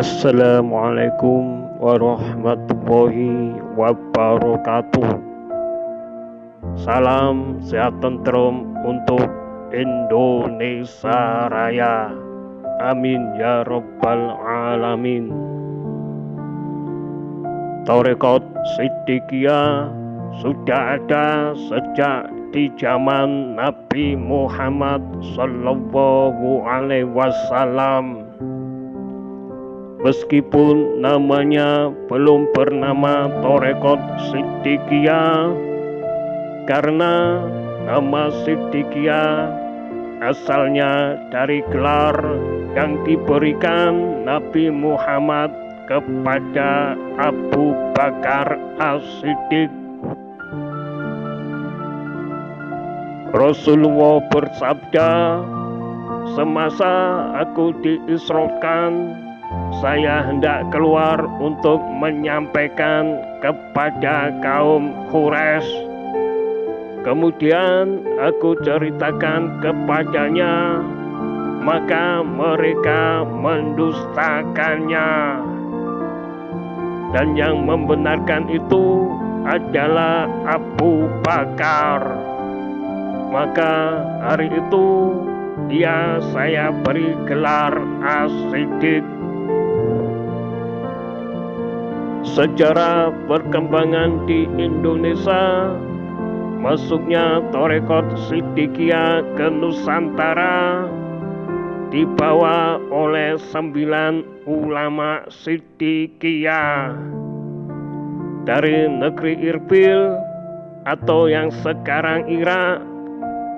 Assalamualaikum warahmatullahi wabarakatuh. Salam sehat tentrem untuk Indonesia Raya. Amin ya rabbal alamin. Tarekat Siddiqiyah sudah ada sejak di zaman Nabi Muhammad Sallallahu Alaihi Wasallam. Meskipun namanya belum bernama Tarekat Siddiqiyah, karena nama Siddiqiyah asalnya dari gelar yang diberikan Nabi Muhammad kepada Abu Bakar As-Siddiq. Rasulullah bersabda, "Semasa aku diisrokan, saya hendak keluar untuk menyampaikan kepada kaum Quraisy. Kemudian aku ceritakan kepadanya, maka mereka mendustakannya. Dan yang membenarkan itu adalah Abu Bakar. Maka hari itu dia saya beri gelar As-Siddiq." Sejarah perkembangan di Indonesia, masuknya Tarekat Siddiqiyah ke Nusantara dibawa oleh 9 ulama Siddiqiyah dari negeri Irbil atau yang sekarang Irak,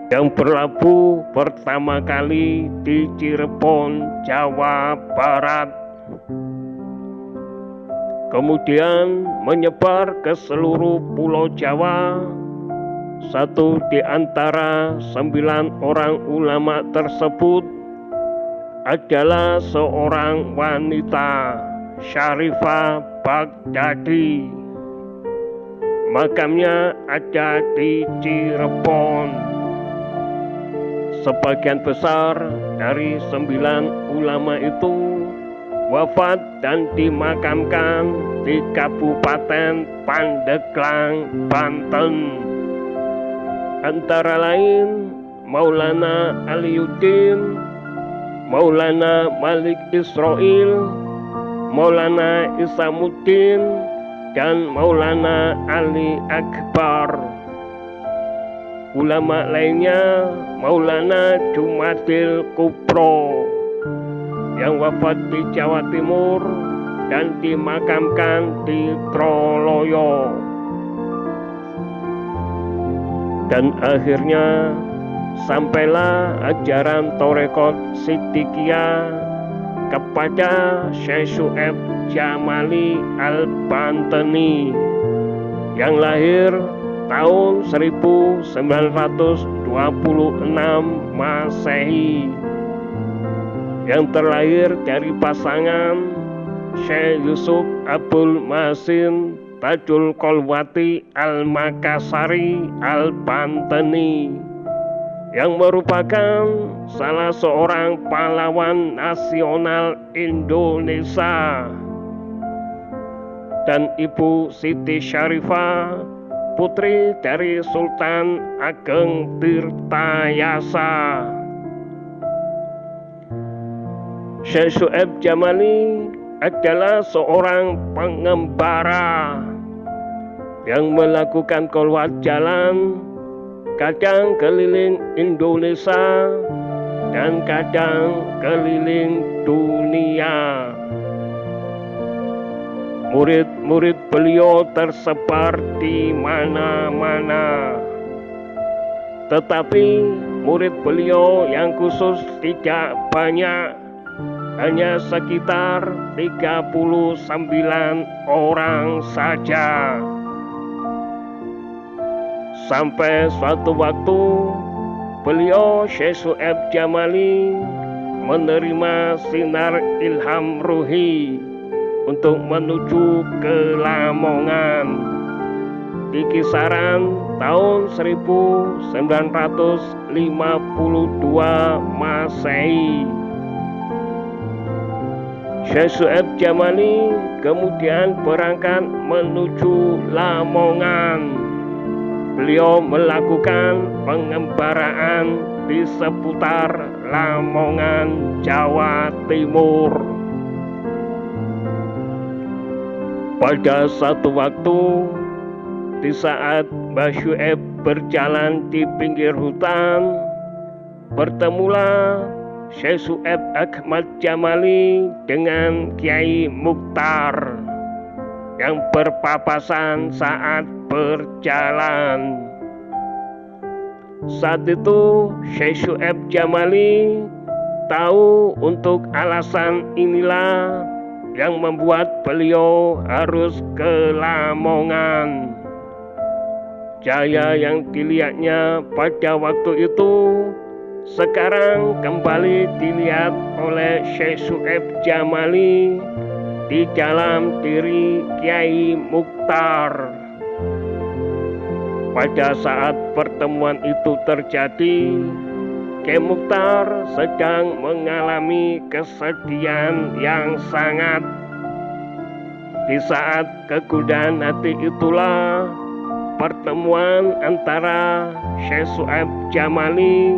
yang berlabuh pertama kali di Cirebon, Jawa Barat. Kemudian menyebar ke seluruh Pulau Jawa. Satu di antara 9 orang ulama tersebut adalah seorang wanita, Syarifah Baghdadi. Makamnya ada di Cirebon. Sebagian besar dari 9 ulama itu wafat dan dimakamkan di Kabupaten Pandeglang, Banten. Antara lain Maulana Aliuddin, Maulana Malik Israil, Maulana Isamuddin, dan Maulana Ali Akbar. Ulama lainnya Maulana Jumadil Kubro yang wafat di Jawa Timur dan dimakamkan di Troloyo. Dan akhirnya sampailah ajaran Tarekat Siddiqiyah kepada Syekh Syu'aib Jamali Al-Bantani yang lahir tahun 1926 Masehi, yang terlahir dari pasangan Syekh Yusuf Abdul Masin Tajul Kolwati Al-Makassari Al-Bantani, yang merupakan salah seorang pahlawan nasional Indonesia, dan Ibu Siti Syarifah, putri dari Sultan Ageng Tirtayasa. Syekh Syu'aib Jamali adalah seorang pengembara yang melakukan kolwat jalan, kadang keliling Indonesia dan kadang keliling dunia. Murid-murid beliau tersebar di mana-mana. Tetapi murid beliau yang khusus tidak banyak, hanya sekitar 39 orang saja. Sampai suatu waktu beliau Syekh Syu'aib Jamali menerima sinar ilham ruhi untuk menuju ke Lamongan di kisaran tahun 1952 Masehi. Syekh Su'aib Jamali kemudian berangkat menuju Lamongan. Beliau melakukan pengembaraan di seputar Lamongan, Jawa Timur. Pada satu waktu, di saat Mbah Syu'aib berjalan di pinggir hutan, bertemulah Syekh Su'aib Ahmad Jamali dengan Kiai Mukhtar yang berpapasan saat berjalan. Saat itu Syekh Su'aib Jamali tahu untuk alasan inilah yang membuat beliau harus ke Lamongan. Jaya yang dilihatnya pada waktu itu sekarang kembali dilihat oleh Syekh Su'aib Jamali di dalam diri Kiai Mukhtar. Pada saat pertemuan itu terjadi, Kiai Mukhtar sedang mengalami kesedihan yang sangat. Di saat kegundahan hati itulah pertemuan antara Syekh Su'aib Jamali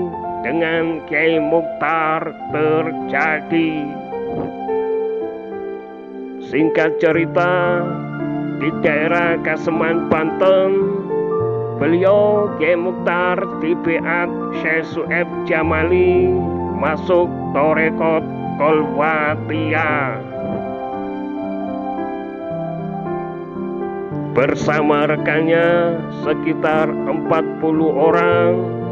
dengan Kiai Mukhtar terjadi. Singkat cerita, di daerah Kaseman, Banten, beliau Kiai Mukhtar dibeat Syekh Su'aib Jamali masuk Tarekat Kolwatiyah. Bersama rekannya sekitar 40 orang,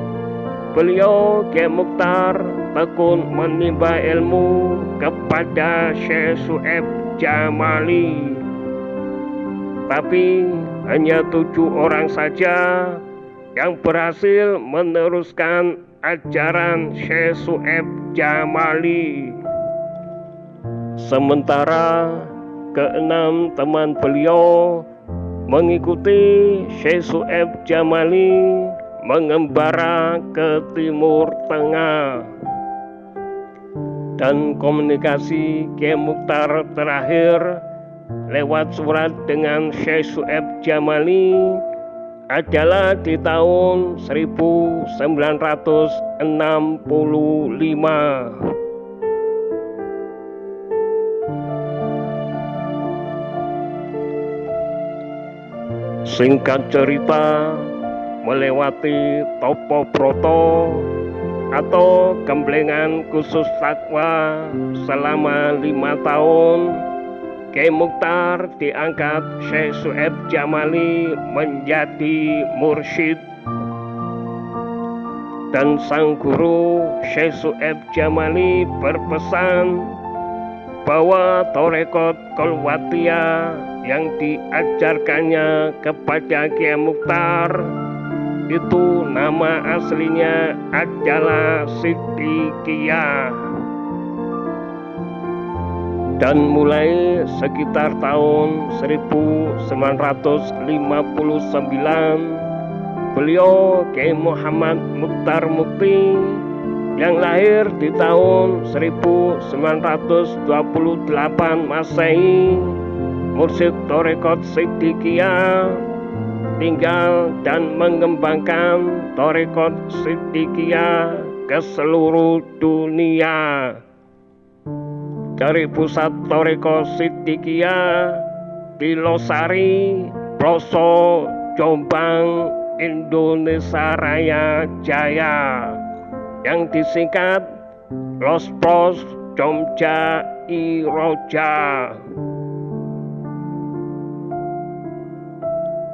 beliau Kiai Mukhtar tekun menimba ilmu kepada Syekh Su'aib Jamali. Tapi hanya 7 orang saja yang berhasil meneruskan ajaran Syekh Su'aib Jamali. Sementara ke-6 teman beliau mengikuti Syekh Su'aib Jamali mengembara ke Timur Tengah. Dan komunikasi Kiai Mukhtar terakhir lewat surat dengan Syekh Su'aib Jamali adalah di tahun 1965. Singkat cerita, melewati Topo Broto atau Gemblengan Khusus Takwa selama 5 tahun, Kiai Mukhtar diangkat Syekh Su'aib Jamali menjadi mursyid. Dan sang guru Syekh Su'aib Jamali berpesan bahwa Tarekat Kolwatiyah yang diajarkannya kepada Kiai Mukhtar itu nama aslinya adalah Siddiqiyah. Dan mulai sekitar tahun 1959, beliau Kiai Muhammad Mukhtar Mukti yang lahir di tahun 1928 Masehi, mursyid Tarekat Siddiqiyah, tinggal dan mengembangkan Tarekat Siddiqiyah ke seluruh dunia. Dari pusat Tarekat Siddiqiyah di Losari, Ploso, Jombang, Indonesia Raya Jaya, yang disingkat Lospros Jomja Iroja.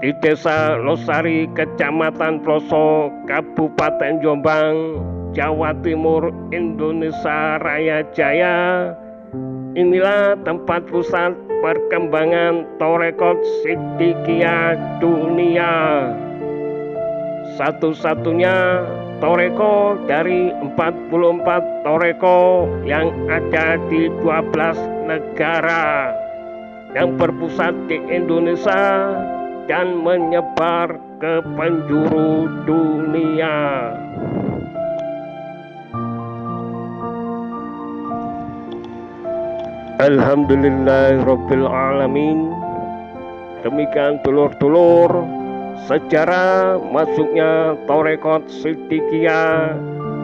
Di Desa Losari, Kecamatan Ploso, Kabupaten Jombang, Jawa Timur, Indonesia Raya Jaya, inilah tempat pusat perkembangan Tarekat Siddiqiyah dunia. Satu-satunya toreko dari 44 toreko yang ada di 12 negara, yang berpusat di Indonesia dan menyebar ke penjuru dunia. Alhamdulillahirabbil alamin. Demikian dulur-dulur, sejarah masuknya Torekot Siddiqiyah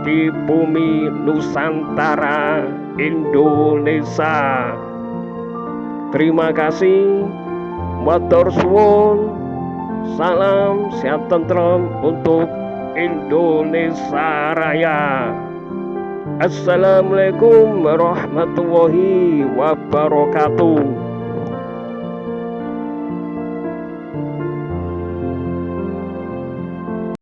di bumi Nusantara Indonesia. Terima kasih, matur suwun, salam sehat tentrem untuk Indonesia Raya. Assalamualaikum warahmatullahi wabarakatuh.